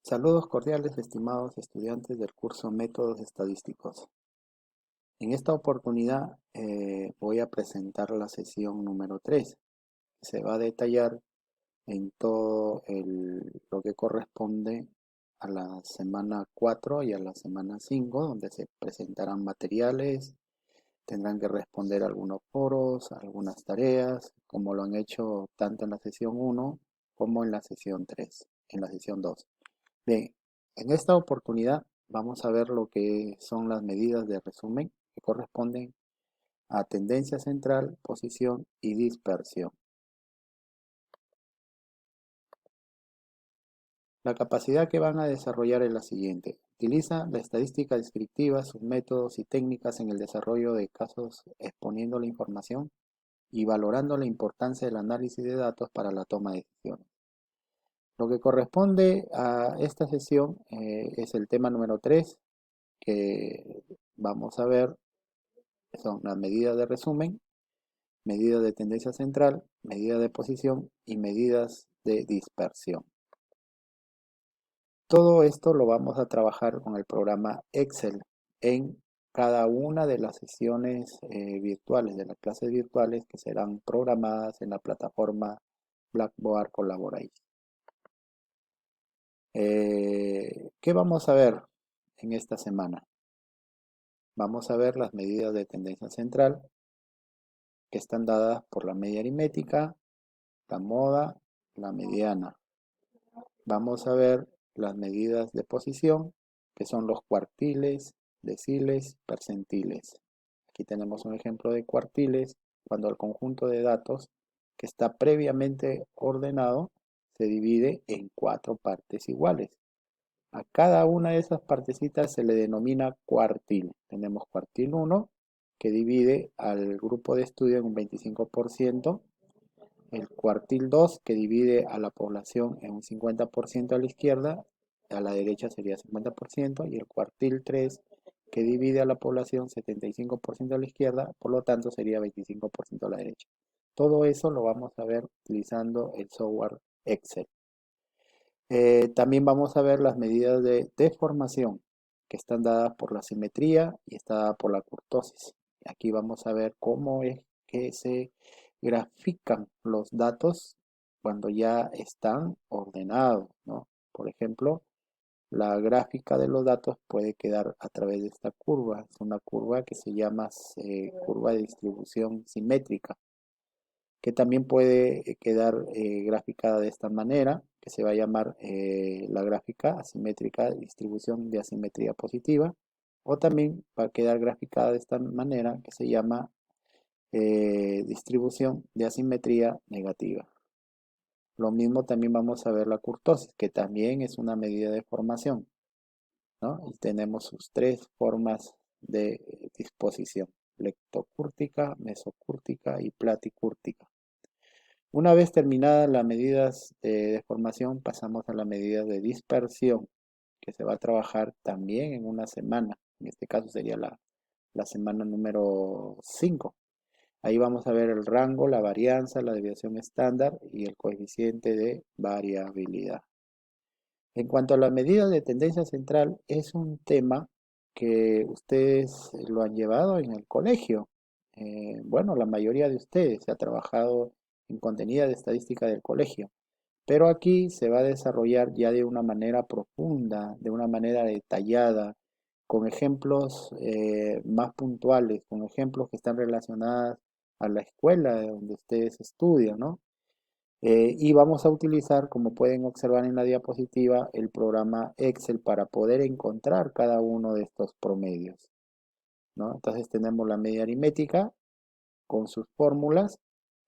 Saludos cordiales, estimados estudiantes del curso Métodos Estadísticos. En esta oportunidad voy a presentar la sesión número 3. Se va a detallar en todo lo que corresponde a la semana 4 y a la semana 5, donde se presentarán materiales, tendrán que responder algunos foros, algunas tareas, como lo han hecho tanto en la sesión 1 como en la sesión 3, en la sesión 2. Bien, en esta oportunidad vamos a ver lo que son las medidas de resumen que corresponden a tendencia central, posición y dispersión. La capacidad que van a desarrollar es la siguiente. Utiliza la estadística descriptiva, sus métodos y técnicas en el desarrollo de casos exponiendo la información y valorando la importancia del análisis de datos para la toma de decisiones. Lo que corresponde a esta sesión es el tema número 3, que vamos a ver son las medidas de resumen, medidas de tendencia central, medidas de posición y medidas de dispersión. Todo esto lo vamos a trabajar con el programa Excel en cada una de las sesiones virtuales, de las clases virtuales que serán programadas en la plataforma Blackboard Collaborate. ¿Qué vamos a ver en esta semana? Vamos a ver las medidas de tendencia central que están dadas por la media aritmética, la moda, la mediana. Vamos a ver las medidas de posición, que son los cuartiles, deciles, percentiles. Aquí tenemos un ejemplo de cuartiles, cuando el conjunto de datos que está previamente ordenado se divide en 4 partes iguales. A cada una de esas partecitas se le denomina cuartil. Tenemos cuartil 1, que divide al grupo de estudio en un 25%, el cuartil 2, que divide a la población en un 50% a la izquierda, a la derecha sería 50%, y el cuartil 3, que divide a la población 75% a la izquierda, por lo tanto sería 25% a la derecha. Todo eso lo vamos a ver utilizando el software Excel. También vamos a ver las medidas de deformación, que están dadas por la simetría y está dada por la kurtosis. Aquí vamos a ver cómo es que se grafican los datos cuando ya están ordenados, ¿no? Por ejemplo, la gráfica de los datos puede quedar a través de esta curva. Es una curva que se llama curva de distribución simétrica, que también puede quedar graficada de esta manera, que se va a llamar la gráfica asimétrica de distribución de asimetría positiva, o también va a quedar graficada de esta manera, que se llama distribución de asimetría negativa. Lo mismo también vamos a ver la kurtosis, que también es una medida de formación, ¿no? Y tenemos sus 3 formas de disposición: leptocúrtica, mesocúrtica y platicúrtica. Una vez terminadas las medidas de deformación, pasamos a la medida de dispersión, que se va a trabajar también en una semana. En este caso sería la semana número 5. Ahí vamos a ver el rango, la varianza, la desviación estándar y el coeficiente de variabilidad. En cuanto a las medidas de tendencia central, es un tema que ustedes lo han llevado en el colegio. Bueno, la mayoría de ustedes se ha trabajado en contenido de estadística del colegio, pero aquí se va a desarrollar ya de una manera profunda, de una manera detallada, con ejemplos más puntuales, con ejemplos que están relacionados a la escuela donde ustedes estudian, ¿no? Y vamos a utilizar, como pueden observar en la diapositiva, el programa Excel para poder encontrar cada uno de estos promedios, ¿no? Entonces tenemos la media aritmética con sus fórmulas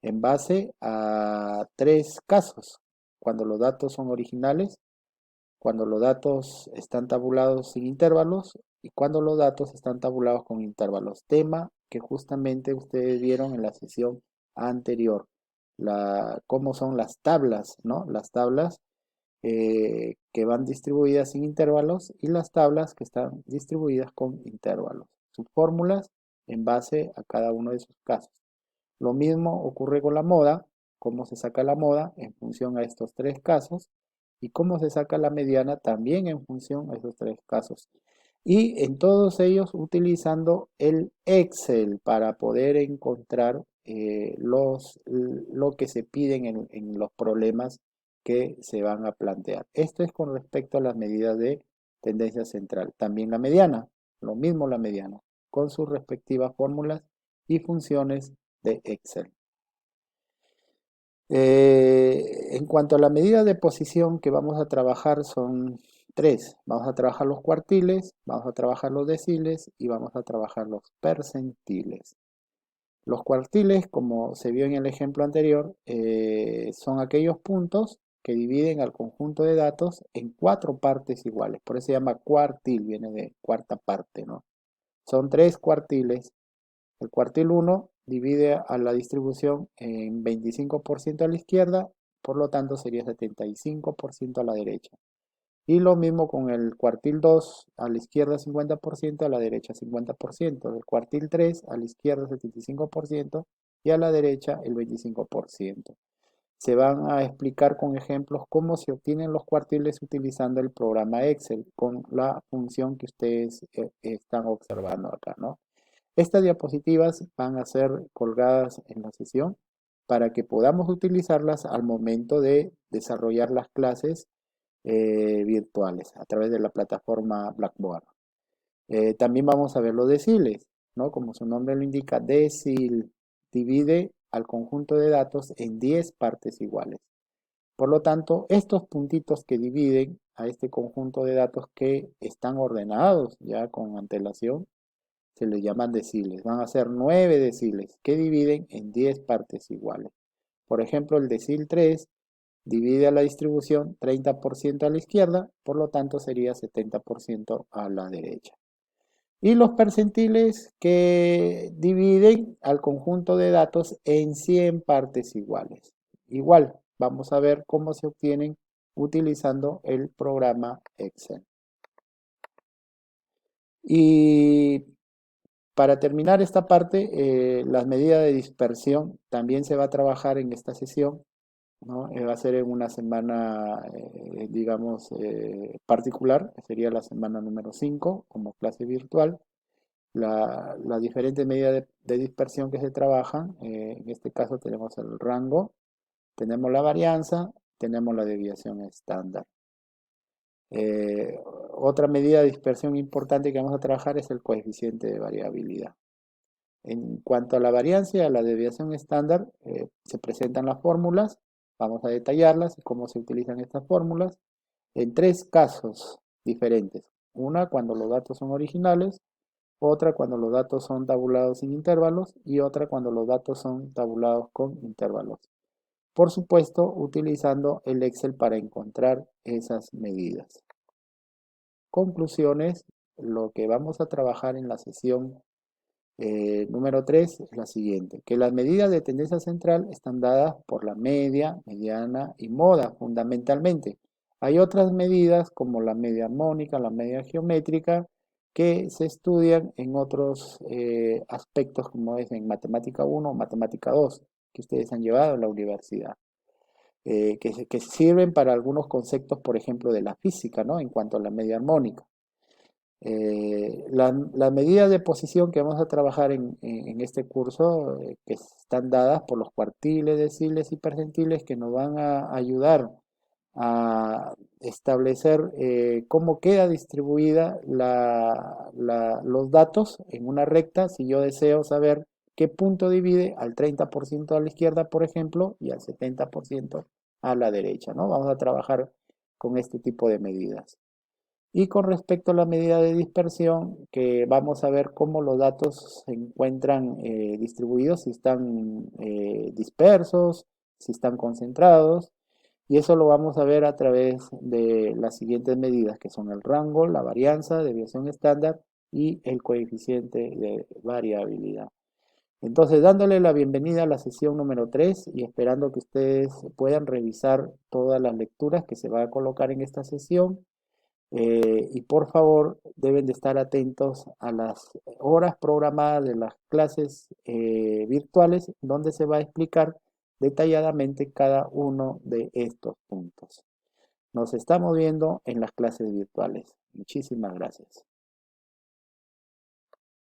en base a 3 casos: cuando los datos son originales, cuando los datos están tabulados sin intervalos y cuando los datos están tabulados con intervalos. Tema que justamente ustedes vieron en la sesión anterior. Cómo son las tablas, ¿no? Las tablas que van distribuidas sin intervalos y las tablas que están distribuidas con intervalos. Sus fórmulas en base a cada uno de sus casos. Lo mismo ocurre con la moda, cómo se saca la moda en función a estos 3 casos Y cómo se saca la mediana también en función a esos tres casos. Y en todos ellos utilizando el Excel para poder encontrar lo que se piden en los problemas que se van a plantear. Esto es con respecto a las medidas de tendencia central. También la mediana, lo mismo la mediana, con sus respectivas fórmulas y funciones de Excel. En cuanto a la medida de posición que vamos a trabajar son tres. Vamos a trabajar los cuartiles, vamos a trabajar los deciles y vamos a trabajar los percentiles. Los cuartiles, como se vio en el ejemplo anterior, son aquellos puntos que dividen al conjunto de datos en cuatro partes iguales. Por eso se llama cuartil, viene de cuarta parte, ¿no? Son tres cuartiles. El cuartil 1 divide a la distribución en 25% a la izquierda, por lo tanto sería 75% a la derecha. Y lo mismo con el cuartil 2, a la izquierda 50%, a la derecha 50%. El cuartil 3, a la izquierda 75% y a la derecha el 25%. Se van a explicar con ejemplos cómo se obtienen los cuartiles utilizando el programa Excel con la función que ustedes están observando acá, ¿no? Estas diapositivas van a ser colgadas en la sesión para que podamos utilizarlas al momento de desarrollar las clases virtuales a través de la plataforma Blackboard. También vamos a ver los deciles, ¿no? Como su nombre lo indica, decil divide al conjunto de datos en 10 partes iguales. Por lo tanto, estos puntitos que dividen a este conjunto de datos que están ordenados ya con antelación, se les llaman deciles. Van a ser 9 deciles que dividen en 10 partes iguales. Por ejemplo, el decil 3 divide a la distribución 30% a la izquierda, por lo tanto sería 70% a la derecha. Y los percentiles que dividen al conjunto de datos en 100 partes iguales. Igual, vamos a ver cómo se obtienen utilizando el programa Excel. Y para terminar esta parte, las medidas de dispersión también se va a trabajar en esta sesión, ¿no? Va a ser en una semana, digamos, particular, sería la semana número 5 como clase virtual. Las diferentes medidas de dispersión que se trabajan, en este caso tenemos el rango, tenemos la varianza, tenemos la desviación estándar. Otra medida de dispersión importante que vamos a trabajar es el coeficiente de variabilidad. En cuanto a la varianza y a la desviación estándar, se presentan las fórmulas, vamos a detallarlas y cómo se utilizan estas fórmulas en tres casos diferentes. Una cuando los datos son originales, otra cuando los datos son tabulados sin intervalos y otra cuando los datos son tabulados con intervalos. Por supuesto, utilizando el Excel para encontrar esas medidas. Conclusiones, lo que vamos a trabajar en la sesión número 3 es la siguiente, que las medidas de tendencia central están dadas por la media, mediana y moda fundamentalmente. Hay otras medidas como la media armónica, la media geométrica, que se estudian en otros aspectos como es en matemática 1 o matemática 2, que ustedes han llevado en la universidad. Que sirven para algunos conceptos, por ejemplo, de la física, ¿no? En cuanto a la media armónica. Las medidas de posición que vamos a trabajar en este curso, que están dadas por los cuartiles, deciles y percentiles, que nos van a ayudar a establecer cómo queda distribuida los datos en una recta si yo deseo saber qué punto divide al 30% a la izquierda, por ejemplo, y al 70% a la derecha, ¿no? Vamos a trabajar con este tipo de medidas. Y con respecto a la medida de dispersión, que vamos a ver cómo los datos se encuentran distribuidos, si están dispersos, si están concentrados, y eso lo vamos a ver a través de las siguientes medidas, que son el rango, la varianza, desviación estándar y el coeficiente de variabilidad. Entonces, dándole la bienvenida a la sesión número 3 y esperando que ustedes puedan revisar todas las lecturas que se va a colocar en esta sesión. Y por favor, deben de estar atentos a las horas programadas de las clases virtuales, donde se va a explicar detalladamente cada uno de estos puntos. Nos estamos viendo en las clases virtuales. Muchísimas gracias.